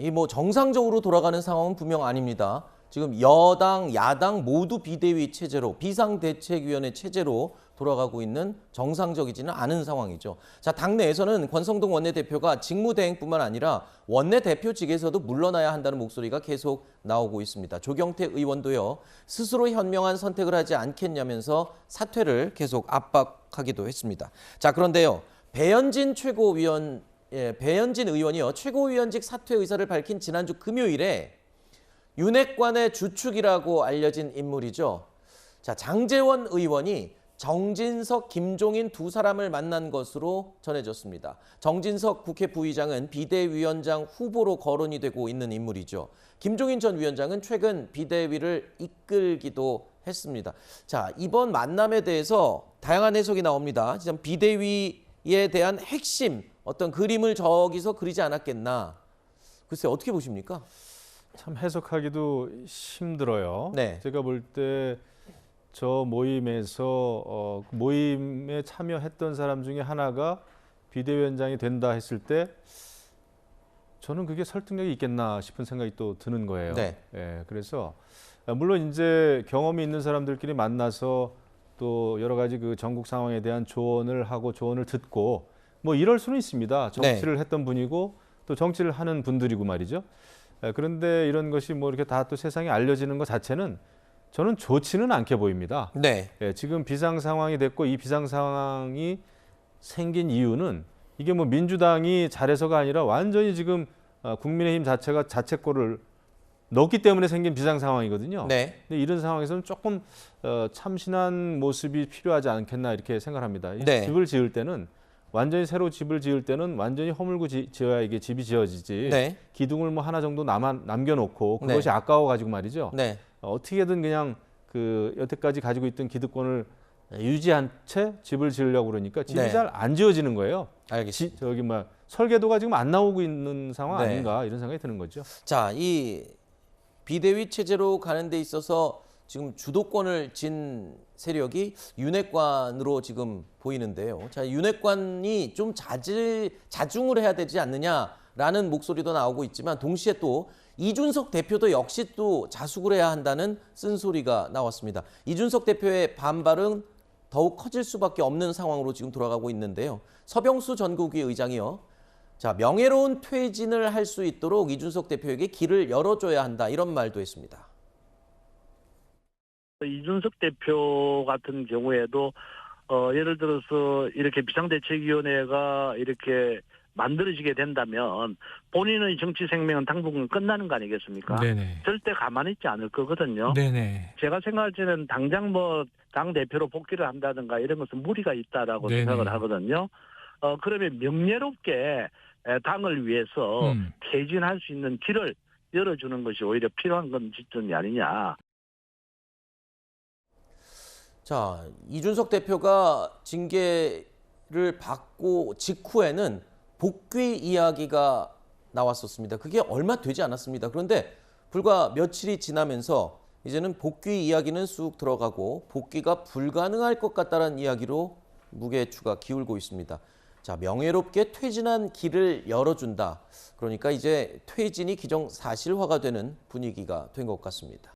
이 뭐 정상적으로 돌아가는 상황은 분명 아닙니다. 지금 여당, 야당 모두 비대위 체제로, 비상대책위원회 체제로 돌아가고 있는 정상적이지는 않은 상황이죠. 자, 당내에서는 권성동 원내대표가 직무대행뿐만 아니라 원내대표직에서도 물러나야 한다는 목소리가 계속 나오고 있습니다. 조경태 의원도요, 스스로 현명한 선택을 하지 않겠냐면서 사퇴를 계속 압박하기도 했습니다. 자, 그런데요, 배현진 의원이요, 최고위원직 사퇴 의사를 밝힌 지난주 금요일에 윤핵관의 주축이라고 알려진 인물이죠. 자, 장제원 의원이 정진석, 김종인 두 사람을 만난 것으로 전해졌습니다. 정진석 국회 부의장은 비대위원장 후보로 거론이 되고 있는 인물이죠. 김종인 전 위원장은 최근 비대위를 이끌기도 했습니다. 자, 이번 만남에 대해서 다양한 해석이 나옵니다. 지금 비대위에 대한 핵심 어떤 그림을 저기서 그리지 않았겠나. 글쎄, 어떻게 보십니까? 참 해석하기도 힘들어요. 네. 제가 볼 때 저 모임에서 모임에 참여했던 사람 중에 하나가 비대위원장이 된다 했을 때 저는 그게 설득력이 있겠나 싶은 생각이 또 드는 거예요. 네. 예, 그래서 물론 이제 경험이 있는 사람들끼리 만나서 또 여러 가지 그 전국 상황에 대한 조언을 하고 조언을 듣고 뭐 이럴 수는 있습니다. 정치를 했던 분이고 또 정치를 하는 분들이고 말이죠. 그런데 이런 것이 뭐 이렇게 다 또 세상에 알려지는 것 자체는 저는 좋지는 않게 보입니다. 네. 지금 비상 상황이 됐고 이 비상 상황이 생긴 이유는 이게 뭐 민주당이 잘해서가 아니라 완전히 지금 국민의힘 자체가 자책골을 넣기 때문에 생긴 비상 상황이거든요. 네. 근데 이런 상황에서는 조금 참신한 모습이 필요하지 않겠나 이렇게 생각합니다. 네. 집을 지을 때는 완전히 새로 집을 지을 때는 완전히 허물고 지어야 이게 집이 지어지지. 네. 기둥을 뭐 하나 정도 남겨놓고 그것이 네. 아까워가지고 말이죠. 네. 어떻게든 그냥 그 여태까지 가지고 있던 기득권을 유지한 채 집을 지으려고 그러니까 집이 네. 잘 안 지어지는 거예요. 알겠습니다. 저기 뭐 설계도가 지금 안 나오고 있는 상황 네. 아닌가 이런 생각이 드는 거죠. 자, 이 비대위 체제로 가는 데 있어서 지금 주도권을 쥔 세력이 윤핵관으로 지금 보이는데요. 자, 윤핵관이 좀 자중을 해야 되지 않느냐라는 목소리도 나오고 있지만 동시에 또 이준석 대표도 역시 또 자숙을 해야 한다는 쓴소리가 나왔습니다. 이준석 대표의 반발은 더욱 커질 수밖에 없는 상황으로 지금 돌아가고 있는데요. 서병수 전국위 의장이요. 자, 명예로운 퇴진을 할 수 있도록 이준석 대표에게 길을 열어줘야 한다. 이런 말도 했습니다. 이준석 대표 같은 경우에도 예를 들어서 이렇게 비상대책위원회가 이렇게 만들어지게 된다면 본인의 정치 생명은 당분간 끝나는 거 아니겠습니까? 네네. 절대 가만히 있지 않을 거거든요. 네네. 제가 생각할 때는 당장 뭐 당대표로 복귀를 한다든가 이런 것은 무리가 있다라고 네네. 생각을 하거든요. 그러면 명예롭게 당을 위해서 퇴진할 수 있는 길을 열어주는 것이 오히려 필요한 건 지점이 아니냐. 자, 이준석 대표가 징계를 받고 직후에는 복귀 이야기가 나왔었습니다. 그게 얼마 되지 않았습니다. 그런데 불과 며칠이 지나면서 이제는 복귀 이야기는 쑥 들어가고 복귀가 불가능할 것 같다는 이야기로 무게추가 기울고 있습니다. 자, 명예롭게 퇴진한 길을 열어준다. 그러니까 이제 퇴진이 기정사실화가 되는 분위기가 된 것 같습니다.